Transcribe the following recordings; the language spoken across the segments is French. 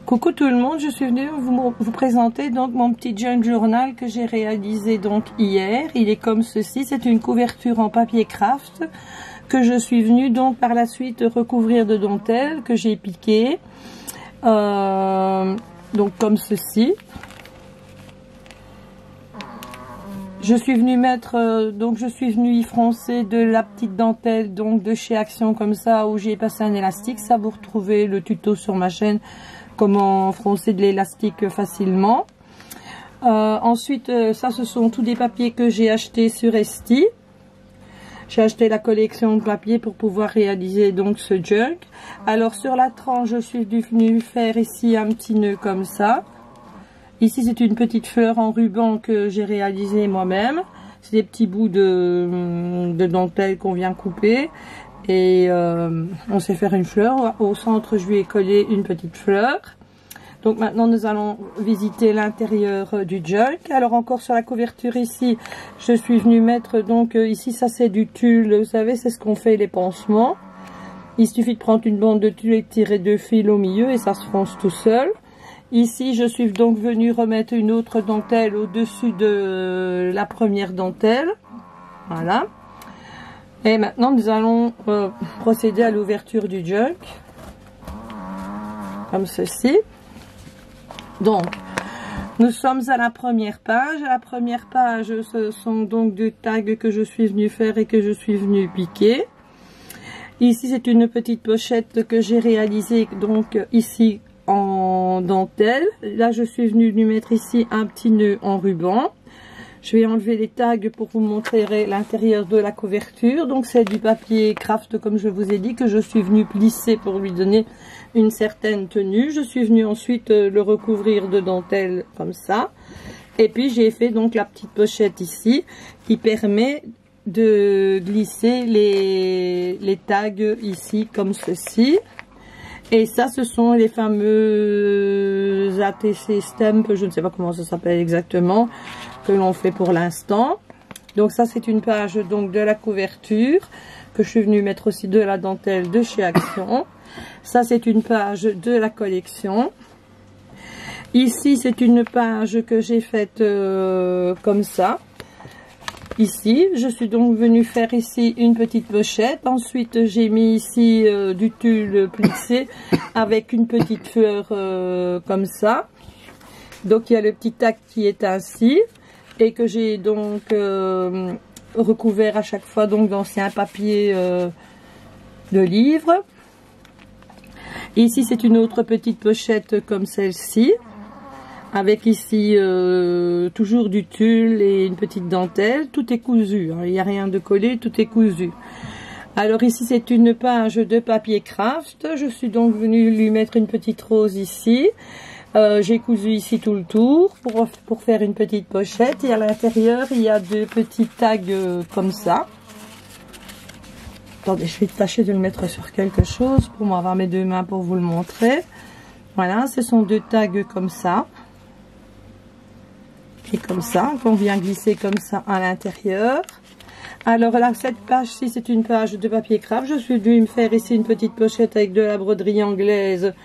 Coucou tout le monde, je suis venue vous présenter donc mon petit junk journal que j'ai réalisé donc hier. Il est comme ceci, c'est une couverture en papier craft que je suis venue donc par la suite recouvrir de dentelle que j'ai piqué. Donc comme ceci. Je suis venue mettre, donc je suis venue y froncer de la petite dentelle donc de chez Action comme ça où j'ai passé un élastique. Ça vous retrouvez le tuto sur ma chaîne comment froncer de l'élastique facilement. Ensuite ça ce sont tous des papiers que j'ai achetés sur Etsy. J'ai acheté la collection de papier pour pouvoir réaliser donc ce junk. Alors sur la tranche je suis venue faire ici un petit nœud comme ça. Ici c'est une petite fleur en ruban que j'ai réalisé moi-même. C'est des petits bouts de dentelle qu'on vient couper. Et on sait faire une fleur. Au centre je lui ai collé une petite fleur. Donc maintenant nous allons visiter l'intérieur du junk. Alors encore sur la couverture ici, je suis venue mettre donc ici ça c'est du tulle. Vous savez c'est ce qu'on fait les pansements. Il suffit de prendre une bande de tulle et de tirer deux fils au milieu et ça se fronce tout seul. Ici, je suis donc venue remettre une autre dentelle au-dessus de la première dentelle. Voilà. Et maintenant, nous allons procéder à l'ouverture du junk. Comme ceci. Donc, nous sommes à la première page. À la première page, ce sont donc deux tags que je suis venue faire et que je suis venue piquer. Ici, c'est une petite pochette que j'ai réalisée donc ici en dentelle. Là je suis venue lui mettre ici un petit nœud en ruban. Je vais enlever les tags pour vous montrer l'intérieur de la couverture. Donc c'est du papier craft comme je vous ai dit que je suis venue plisser pour lui donner une certaine tenue. Je suis venue ensuite le recouvrir de dentelle comme ça. Et puis j'ai fait donc la petite pochette ici qui permet de glisser les tags ici comme ceci. Et ça, ce sont les fameux ATC Stamp, je ne sais pas comment ça s'appelle exactement, que l'on fait pour l'instant. Donc ça, c'est une page donc de la couverture, que je suis venue mettre aussi de la dentelle de chez Action. Ça, c'est une page de la collection. Ici, c'est une page que j'ai faite comme ça. Ici, je suis donc venue faire ici une petite pochette. Ensuite, j'ai mis ici du tulle plissé avec une petite fleur comme ça. Donc, il y a le petit tag qui est ainsi et que j'ai donc recouvert à chaque fois donc d'ancien papier de livre. Ici, c'est une autre petite pochette comme celle-ci. Avec ici toujours du tulle et une petite dentelle. Tout est cousu, hein. Il n'y a rien de collé, tout est cousu. Alors ici c'est une page de papier craft. Je suis donc venue lui mettre une petite rose ici. J'ai cousu ici tout le tour pour faire une petite pochette. Et à l'intérieur il y a deux petits tags comme ça. Attendez, je vais tâcher de le mettre sur quelque chose pour m'avoir mes deux mains pour vous le montrer. Voilà, ce sont deux tags comme ça. Et comme ça, qu'on vient glisser comme ça à l'intérieur. Alors là, cette page-ci, c'est une page de papier craft. Je suis venue me faire ici une petite pochette avec de la broderie anglaise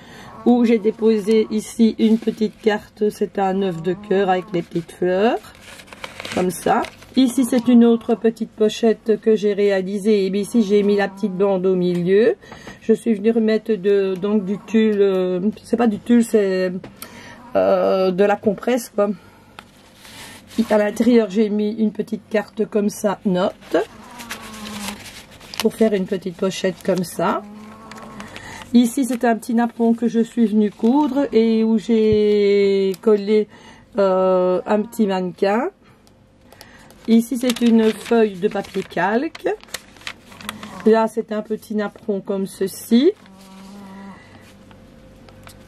où j'ai déposé ici une petite carte. C'est un œuf de cœur avec les petites fleurs. Comme ça. Ici, c'est une autre petite pochette que j'ai réalisée. Et bien ici, j'ai mis la petite bande au milieu. Je suis venue remettre donc du tulle. C'est pas du tulle, c'est de la compresse, quoi. À l'intérieur, j'ai mis une petite carte comme ça, note, pour faire une petite pochette comme ça. Ici, c'est un petit napperon que je suis venue coudre et où j'ai collé un petit mannequin. Ici, c'est une feuille de papier calque. Là, c'est un petit napperon comme ceci.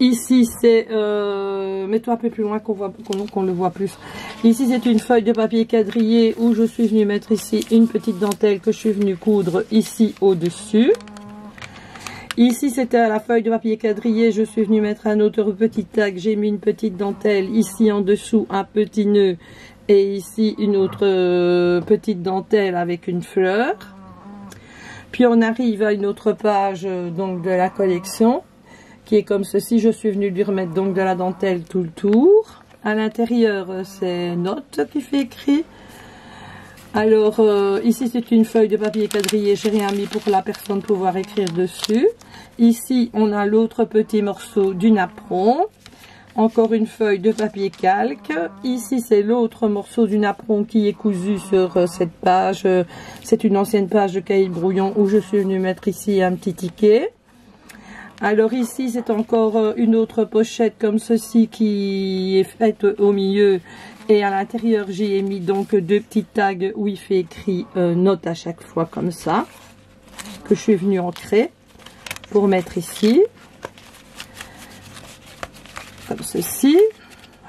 Ici, c'est... mets-toi un peu plus loin qu'on le voit plus. Ici, c'est une feuille de papier quadrillé où je suis venue mettre ici une petite dentelle que je suis venue coudre ici au-dessus. Ici, c'était la feuille de papier quadrillé. Je suis venue mettre un autre petit tag. J'ai mis une petite dentelle ici en dessous, un petit nœud. Et ici, une autre petite dentelle avec une fleur. Puis, on arrive à une autre page donc de la collection. qui est comme ceci. Je suis venue lui remettre donc de la dentelle tout le tour. À l'intérieur, c'est note qui fait écrit. Alors, ici, c'est une feuille de papier quadrillé. J'ai rien mis pour la personne pouvoir écrire dessus. Ici, on a l'autre petit morceau du napperon. Encore une feuille de papier calque. Ici, c'est l'autre morceau du napperon qui est cousu sur cette page. C'est une ancienne page de cahier brouillon où je suis venue mettre ici un petit ticket. Alors ici, c'est encore une autre pochette comme ceci qui est faite au milieu. Et à l'intérieur, j'y ai mis donc deux petits tags où il fait écrit note à chaque fois comme ça. Que je suis venue ancrer pour mettre ici. Comme ceci.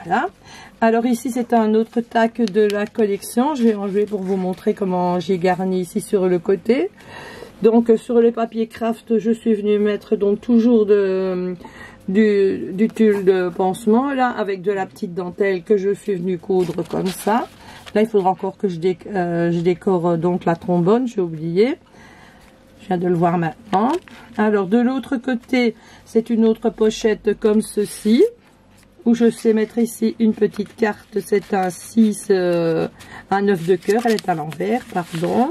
Voilà. Alors ici, c'est un autre tag de la collection. Je vais enlever pour vous montrer comment j'ai garni ici sur le côté. Donc sur le papier craft, je suis venue mettre donc toujours du tulle de pansement là avec de la petite dentelle que je suis venue coudre comme ça. Là, il faudra encore que je décore donc la trombone, j'ai oublié. Je viens de le voir maintenant. Alors de l'autre côté, c'est une autre pochette comme ceci, où je sais mettre ici une petite carte. C'est un 6, un 9 de cœur, elle est à l'envers, pardon.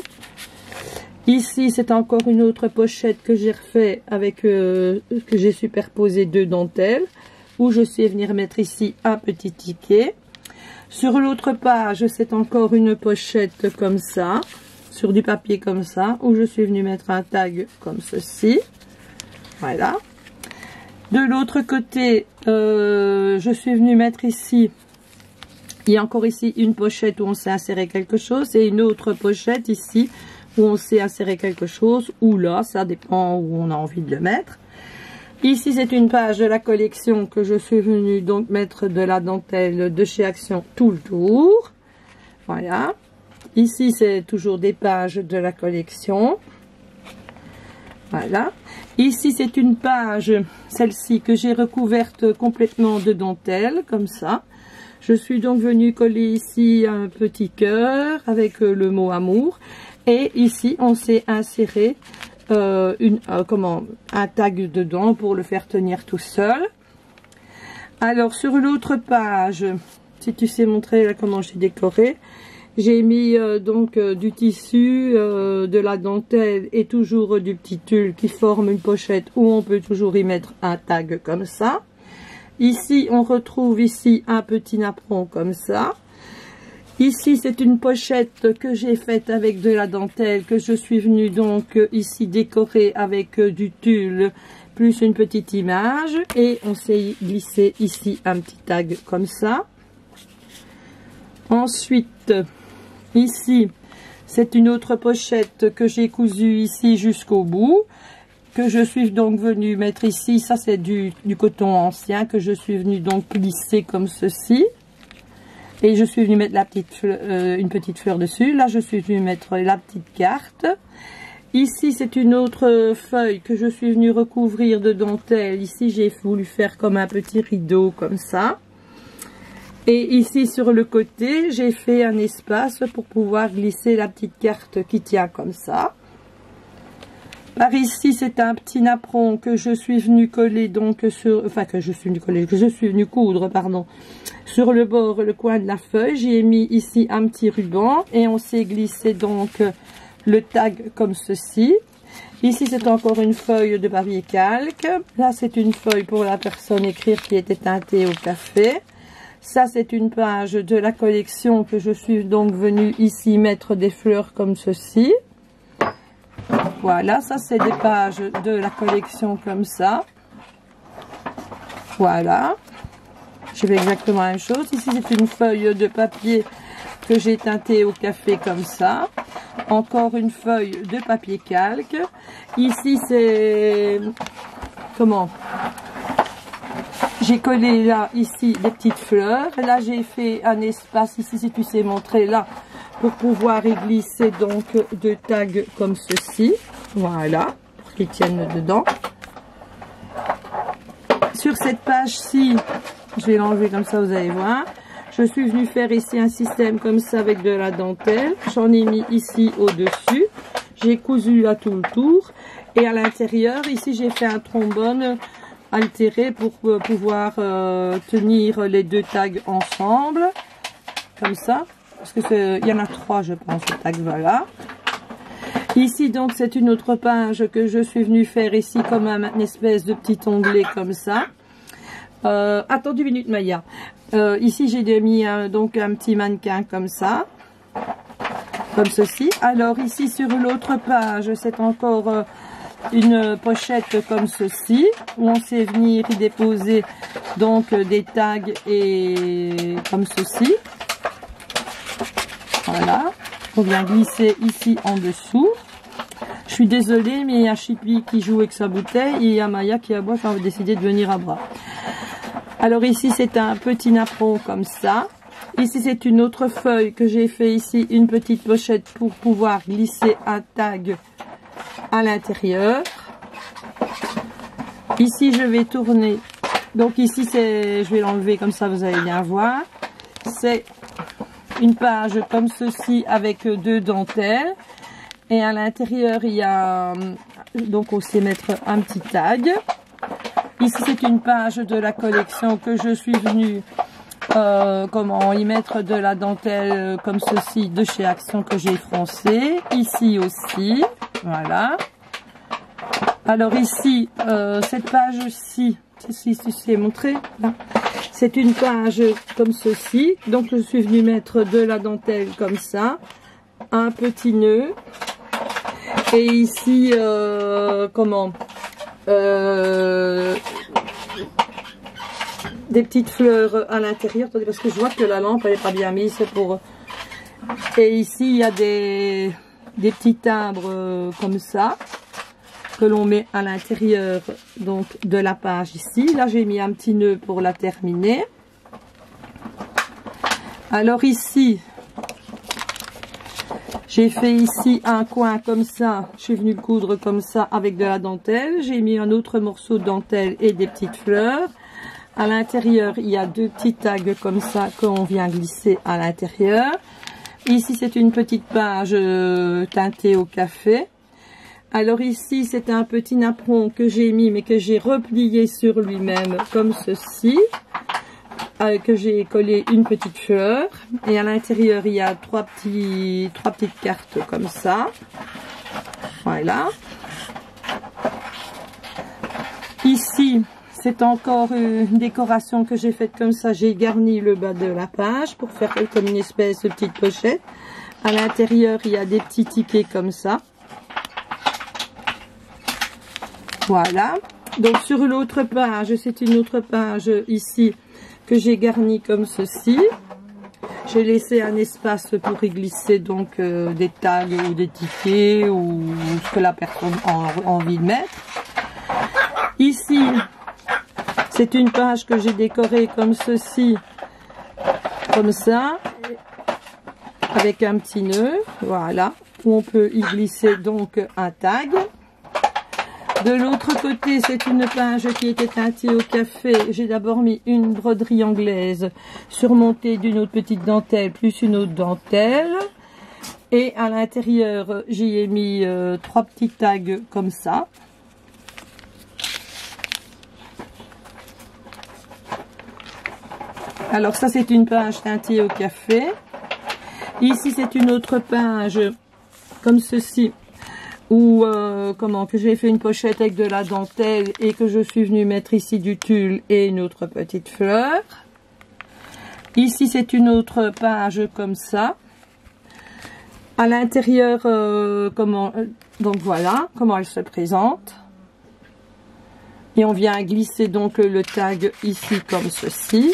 Ici, c'est encore une autre pochette que j'ai refait avec, que j'ai superposé deux dentelles, où je sais venir mettre ici un petit ticket. Sur l'autre page, c'est encore une pochette comme ça, sur du papier comme ça, où je suis venue mettre un tag comme ceci. Voilà. De l'autre côté, je suis venue mettre ici, il y a encore ici une pochette où on sait insérer quelque chose, et une autre pochette ici, où on sait insérer quelque chose, ou là, ça dépend où on a envie de le mettre. Ici, c'est une page de la collection que je suis venue donc mettre de la dentelle de chez Action tout le tour. Voilà. Ici, c'est toujours des pages de la collection. Voilà. Ici, c'est une page, celle-ci, que j'ai recouverte complètement de dentelle, comme ça. Je suis donc venue coller ici un petit cœur avec le mot amour. Et ici, on s'est inséré un tag dedans pour le faire tenir tout seul. Alors, sur l'autre page, si tu sais montrer là comment j'ai décoré, j'ai mis donc du tissu, de la dentelle et toujours du petit tulle qui forme une pochette où on peut toujours y mettre un tag comme ça. Ici, on retrouve ici un petit napperon comme ça. Ici, c'est une pochette que j'ai faite avec de la dentelle, que je suis venue donc ici décorer avec du tulle, plus une petite image. Et on s'est glissé ici un petit tag comme ça. Ensuite, ici, c'est une autre pochette que j'ai cousue ici jusqu'au bout, que je suis donc venue mettre ici. Ça, c'est du coton ancien que je suis venue donc glisser comme ceci. Et je suis venue mettre une petite fleur dessus. Là, je suis venue mettre la petite carte. Ici, c'est une autre feuille que je suis venue recouvrir de dentelle. Ici, j'ai voulu faire comme un petit rideau, comme ça. Et ici, sur le côté, j'ai fait un espace pour pouvoir glisser la petite carte qui tient comme ça. Par ici, c'est un petit napperon que je suis venue coller donc sur, enfin que je suis venue coudre, pardon, sur le bord, le coin de la feuille. J'ai mis ici un petit ruban et on s'est glissé donc le tag comme ceci. Ici, c'est encore une feuille de papier calque. Là, c'est une feuille pour la personne écrire qui était teintée au café. Ça, c'est une page de la collection que je suis donc venue ici mettre des fleurs comme ceci. Voilà, ça c'est des pages de la collection comme ça. Voilà. Je fais exactement la même chose. Ici, c'est une feuille de papier que j'ai teintée au café comme ça. Encore une feuille de papier calque. Ici, c'est... Comment ? J'ai collé là, ici, des petites fleurs. Là, j'ai fait un espace ici, si tu sais montrer là, pour pouvoir y glisser donc deux tags comme ceci. Voilà, pour qu'ils tiennent dedans. Sur cette page-ci, je vais l'enlever comme ça, vous allez voir. Je suis venue faire ici un système comme ça avec de la dentelle. J'en ai mis ici au-dessus. J'ai cousu à tout le tour. Et à l'intérieur, ici, j'ai fait un trombone altéré pour pouvoir tenir les deux tags ensemble, comme ça, parce que il y en a 3 je pense de tags, voilà. Ici donc c'est une autre page que je suis venue faire ici comme une espèce de petit onglet comme ça. Attends 2 minutes Maya. Ici j'ai mis donc un petit mannequin comme ça, comme ceci. Alors ici sur l'autre page c'est encore une pochette comme ceci, où on sait venir y déposer donc des tags et comme ceci. Voilà, on vient glisser ici en dessous. Je suis désolée, mais il y a Chippy qui joue avec sa bouteille et il y a Maya qui aboie, j'ai décidé de venir à bras. Alors ici c'est un petit napperon comme ça. Ici c'est une autre feuille que j'ai fait ici, une petite pochette pour pouvoir glisser un tag à l'intérieur. Ici je vais tourner, donc ici c'est, je vais l'enlever comme ça vous allez bien voir. C'est une page comme ceci avec 2 dentelles. Et à l'intérieur, il y a, donc on sait mettre un petit tag. Ici, c'est une page de la collection que je suis venue, comment y mettre de la dentelle comme ceci de chez Action que j'ai froncé. Ici aussi, voilà. Alors ici, cette page-ci, si c'est montré, là. C'est une page comme ceci. Donc je suis venue mettre de la dentelle comme ça, un petit nœud. Et ici, comment des petites fleurs à l'intérieur. Attendez, parce que je vois que la lampe elle est pas bien mise. C'est pour. Et ici, il y a des petits timbres comme ça que l'on met à l'intérieur donc de la page ici. Là, j'ai mis un petit nœud pour la terminer. Alors ici. J'ai fait ici un coin comme ça, je suis venue coudre comme ça avec de la dentelle. J'ai mis un autre morceau de dentelle et des petites fleurs. À l'intérieur, il y a 2 petits tags comme ça qu'on vient glisser à l'intérieur. Ici, c'est une petite page teintée au café. Alors ici, c'est un petit napperon que j'ai mis mais que j'ai replié sur lui-même comme ceci. Que j'ai collé une petite fleur et à l'intérieur il y a 3 petites cartes comme ça, voilà. Ici c'est encore une décoration que j'ai faite comme ça, j'ai garni le bas de la page pour faire comme une espèce de petite pochette. À l'intérieur il y a des petits tickets comme ça, voilà. Donc sur l'autre page, c'est une autre page ici que j'ai garni comme ceci. J'ai laissé un espace pour y glisser donc des tags ou des tickets ou ce que la personne a envie de mettre. Ici, c'est une page que j'ai décorée comme ceci, comme ça, avec un petit nœud, voilà, où on peut y glisser donc un tag. De l'autre côté, c'est une page qui était teintée au café. J'ai d'abord mis une broderie anglaise surmontée d'une autre petite dentelle, plus une autre dentelle. Et à l'intérieur, j'y ai mis 3 petits tags comme ça. Alors ça, c'est une page teintée au café. Ici, c'est une autre page comme ceci. Ou que j'ai fait une pochette avec de la dentelle et que je suis venue mettre ici du tulle et une autre petite fleur. Ici c'est une autre page comme ça. À l'intérieur, donc voilà comment elle se présente. Et on vient glisser donc le tag ici comme ceci.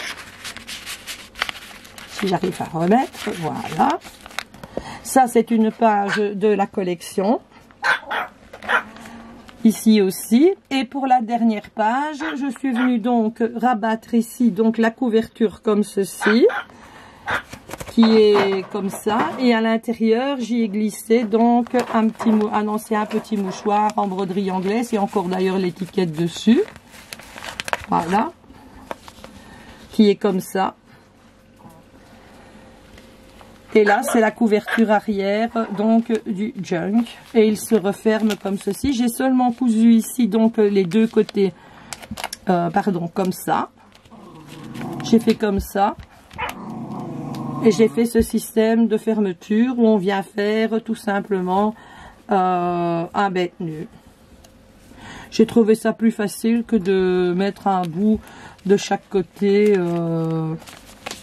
Si j'arrive à remettre, voilà. Ça c'est une page de la collection. Ici aussi. Et pour la dernière page, je suis venue donc rabattre ici donc la couverture comme ceci, qui est comme ça. Et à l'intérieur, j'y ai glissé donc un petit mouchoir en broderie anglaise et encore d'ailleurs l'étiquette dessus. Voilà. Qui est comme ça. Et là, c'est la couverture arrière donc du junk. Et il se referme comme ceci. J'ai seulement cousu ici donc les 2 côtés pardon, comme ça. J'ai fait comme ça. Et j'ai fait ce système de fermeture où on vient faire tout simplement un bête nœud. J'ai trouvé ça plus facile que de mettre un bout de chaque côté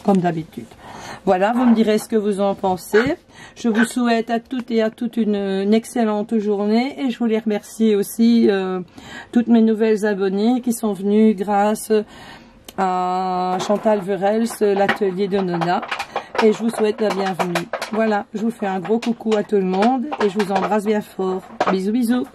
comme d'habitude. Voilà, vous me direz ce que vous en pensez. Je vous souhaite à toutes et à toutes une excellente journée et je voulais remercier aussi toutes mes nouvelles abonnées qui sont venues grâce à Chantal Verels, l'atelier de Nona. Et je vous souhaite la bienvenue. Voilà, je vous fais un gros coucou à tout le monde et je vous embrasse bien fort. Bisous, bisous.